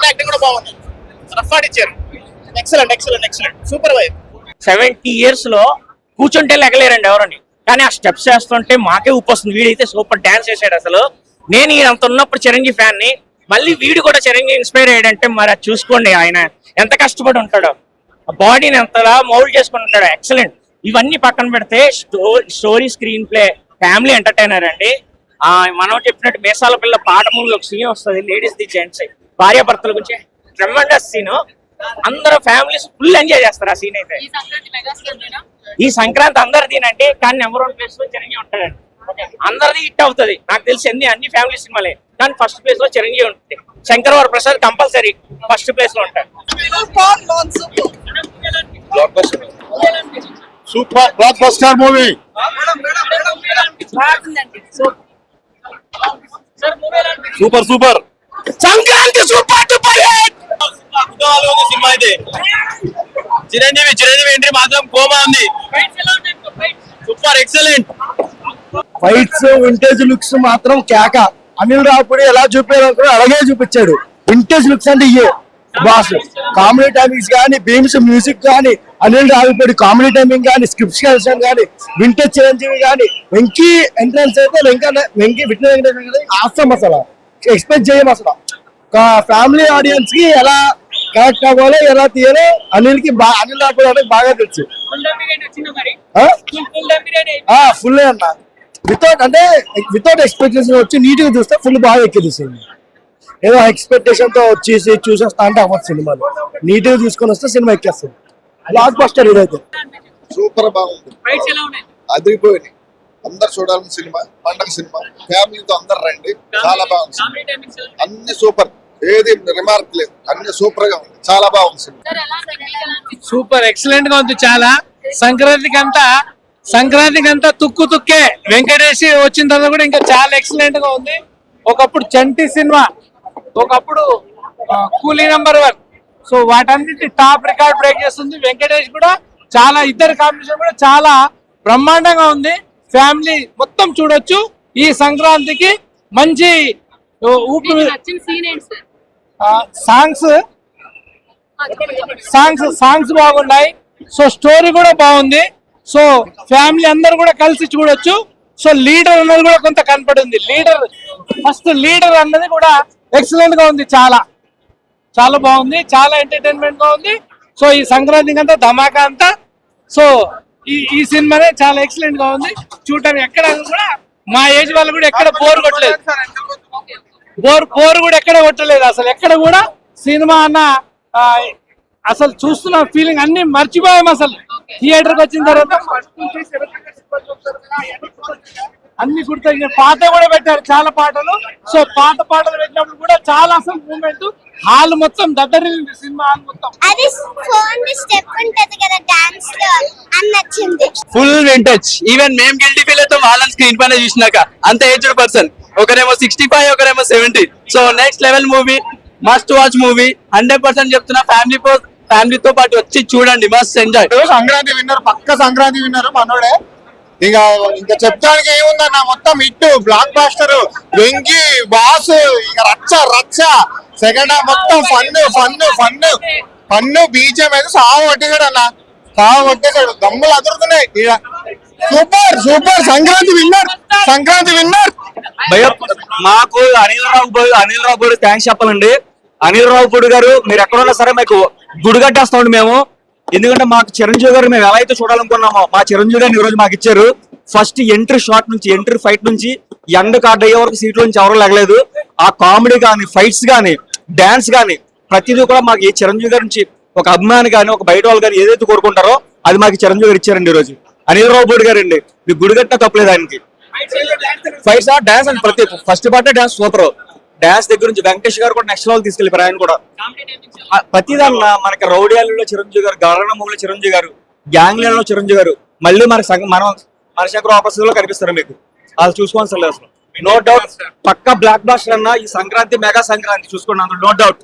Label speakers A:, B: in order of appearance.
A: Acting కూడా బాగుంది, rough ఆడిచ్చారు. Excellent excellent excellent super vibe.
B: 70 years లో కూర్చుంటే లెగలేరండి ఎవరని, కానీ ఆ స్టెప్స్ వేస్తుంటే మాకే ఊపు వస్తుంది. వీడైతే సూపర్ డాన్స్ చేశాడు. అసలు నేను అంత ఉన్నప్పుడు చిరంజీవి ఫ్యాన్ ని, మళ్ళీ వీడు కూడా చిరంజీవి ఇన్స్పైర్ అయ్యాడంటే మరి అది చూసుకోండి ఆయన ఎంత కష్టపడి ఉంటాడో, బాడీని ఎంతలా మౌల్డ్ చేసుకుని ఉంటాడు. ఎక్సలెంట్. ఇవన్నీ పక్కన పెడితే story, screen play, family entertainer అండి. మనం చెప్పినట్టు మేసాల పిల్ల పాట మూవీ ఒక సీన్ వస్తుంది, లేడీస్ ది జెంట్స్ భార్యాభర్తల గురించి ట్రెమెండస్ సీన్. అందరూ ఫ్యామిలీస్ ఫుల్ ఎంజాయ్ చేస్తారు ఆ సీన్ అయితే. ఈ సంక్రాంతి అందరిదీనండి, కానీ నెంబర్ 1 ప్లేస్ లో చిరంజీవి ఉంటాడండి. అందరిది హిట్ అవుతుంది నాకు తెలిసి, అన్ని ఫ్యామిలీ సినిమాలే, కానీ ఫస్ట్ ప్లేస్ లో చిరంజీవి ఉంటుంది. Shankar Prasad compulsory first place లో ఉంటాడు.
C: Super block buster movie. Super super
B: Sankranti super duper hit
A: cinema అయితే. చిరంజీవి ఎంట్రీ మాత్రం కోమా ఉంది. Super excellent.
C: Fights, vintage looks మాత్రం కేక. అనిల్ రావుపూడి ఎలా చూపారు అలాగే చూపించాడు. వింటేజ్ లుక్స్ అంటే ఇయే బాస్. కామెడీ టైమింగ్స్ కానీ, బీమ్స్ మ్యూజిక్ కానీ, అనిల్ రావుపూడి కామెడీ టైమింగ్ కానీ, స్క్రిప్ట్స్ కానీ, వింటేజ్ చిరంజీవి కానీ, వెంకీ ఎంట్రన్స్ అయితే వెంకీ విట్న వెంకటేశ్వర ఆసం. అసలు ఎక్స్పెక్ట్ చేయం. అసలు ఫ్యామిలీ ఆడియన్స్ కి ఎలా కనెక్ట్ అవ్వాలో, ఎలా తీయాలో అనిల్ రావుపూడి అంటే బాగా తెలుసు. ఫుల్ అన్న వితౌట్ ఎక్స్పెక్టేషన్ వచ్చి నీట్ గా చూస్తే ఫుల్ బాగా ఎక్కిస్తుంది. ఏదో ఎక్స్పెక్టేషన్ తో వచ్చేసి చూసేస్తా అంటే అవ్వదు. సినిమాలో నీట్ గా చూసుకొని వస్తే సినిమా ఎక్కేస్తుంది. బ్లాక్ బస్టర్ ఇదైతే.
D: సూపర్ బాగుంది, అదిరిపోయింది. అందరు చూడాలని సినిమా, పండగ సినిమా, ఫ్యామిలీతో అందరు రండి. చాలా బాగుంది, అన్ని సూపర్, ఏది రిమార్క్ లేదు, అన్ని సూపర్ గా ఉంది. చాలా బాగుంది సినిమా.
E: సూపర్ ఎక్సలెంట్ గా ఉంది. చాలా సంక్రాంతికి అంతా తుక్కే. వెంకటేష్ వచ్చిన తర్వాత కూడా ఇంకా చాలా ఎక్సలెంట్ గా ఉంది. ఒకప్పుడు చంటి సినిమా, ఒకప్పుడు కూలీ #1. సో వాటన్నిటి టాప్ రికార్డ్ బ్రేక్ చేస్తుంది. వెంకటేష్ కూడా చాలా, ఇద్దరు కాంబినేషన్ కూడా చాలా బ్రహ్మాండంగా ఉంది. ఫ్యామిలీ మొత్తం చూడొచ్చు. ఈ సంక్రాంతికి మంచి ఊపి. సాంగ్స్ బాగున్నాయి. సో స్టోరీ కూడా బాగుంది. సో ఫ్యామిలీ అందరు కూడా కలిసి చూడొచ్చు. సో లీడర్ అన్నది కూడా కొంత కనపడింది. ఫస్ట్ లీడర్ అన్నది కూడా ఎక్సలెంట్ గా ఉంది. చాలా చాలా బాగుంది, చాలా ఎంటర్టైన్మెంట్ గా ఉంది. సో ఈ సంక్రాంతికి అంతా ధమాకా అంతా. సో ఈ సినిమానే చాలా ఎక్సలెంట్ గా ఉంది. చూడటానికి ఎక్కడ కూడా మా ఏజ్ వాళ్ళు కూడా ఎక్కడ బోర్ కొట్టలేదు. బోర్ కూడా ఎక్కడ కొట్టలేదు. అసలు ఎక్కడ కూడా సినిమా అన్న అసలు చూస్తున్న ఫీలింగ్ అన్ని మర్చిపోయాం. అసలు థియేటర్కి వచ్చిన తర్వాత అన్ని గుర్తొచ్చిన పాట కూడా పెట్టారు, చాలా పాటలు. సో పాటలు పెట్టినప్పుడు కూడా చాలా అసలు మూమెంట్. హాల్ మొత్తం దద్దరిల్లింది. సినిమా హాల్ మొత్తం
F: ఫుల్ వింటేజ్. ఈవెన్ మేము గిల్టీ ఫీల్ అవుతాం వాళ్ళని స్క్రీన్ పైన చూసినాక. అంత ఏజ్డ్ పర్సన్, ఒకరేమో 65, ఒకరేమో 70. So next level movie, must watch movie. 100% చెప్తున్నా. ఫ్యామిలీతో పాటు వచ్చి చూడండి, మస్ట్ ఎంజాయ్.
C: సంక్రాంతి విన్నర్, పక్క సంక్రాంతి విన్నర్ మనోడే. ఇంకా చెప్తానికి ఏముందన్న, మొత్తం hit, blockbuster, Venky boss, ఇక రచ్చ. సెకండ్ హాఫ్ మొత్తం ఫన్ బీజం అయితే సాగు కొట్టేశాడు. దమ్ములు అదురుతున్నాయి. Super Sankranti winner.
F: మాకు అనిల్ రావుపూడి థ్యాంక్స్ చెప్పాలండి. అనిల్ రావుపూడి గారు, మీరు ఎక్కడున్నా సరే మాకు గుడిగట్టేస్తామండి మేము. ఎందుకంటే మాకు చిరంజీవి గారు మేము ఎలా అయితే చూడాలనుకున్నామో, మా చిరంజీవి గారిని ఈ రోజు మాకు ఇచ్చారు. ఫస్ట్ ఎంట్రీ షాట్ నుంచి, ఎంట్రీ ఫైట్ నుంచి ఎండ్ కార్డ్ అయ్యే వరకు సీట్లో నుంచి ఎవరు లేగలేదు. ఆ కామెడీ కానీ, ఫైట్స్ కానీ, డాన్స్ కానీ, ప్రతిదీ కూడా మాకు ఈ చిరంజీవి గారి నుంచి ఒక అభిమాని కానీ, ఒక బయట వాళ్ళు కానీ ఏదైతే కోరుకుంటారో అది మాకు చిరంజీవి గారు ఇచ్చారండి ఈ రోజు. అనిల్ రావుపూడి గారు అండి, మీకు గుడిగట్ట తప్పలేదు ఆయనకి. ఫైట్స్, డాన్స్ అండ్ ప్రతి first part dance super. Dance దగ్గర నుంచి వెంకటేష్ గారు కూడా నెక్స్ట్ లెవెల్ తీసుకెళ్ళిపోయారు. ఆయన కూడా ప్రతిదాన్న మనకి రౌడియాలలో చిరంజీవి గారు, గరణ మూవీలో చిరంజీవి గారు, గ్యాంగ్లలో చిరంజీవి గారు, మళ్ళీ మన శంకర్ ఆపర్చునిటీలో కనిపిస్తారు మీకు. అది చూసుకోవాల్సిన లేదు అసలు. నో డౌట్ పక్క బ్లాక్ బాస్టర్ అన్న ఈ సంక్రాంతి, మెగా సంక్రాంతి చూసుకోండి అందులో, నో డౌట్.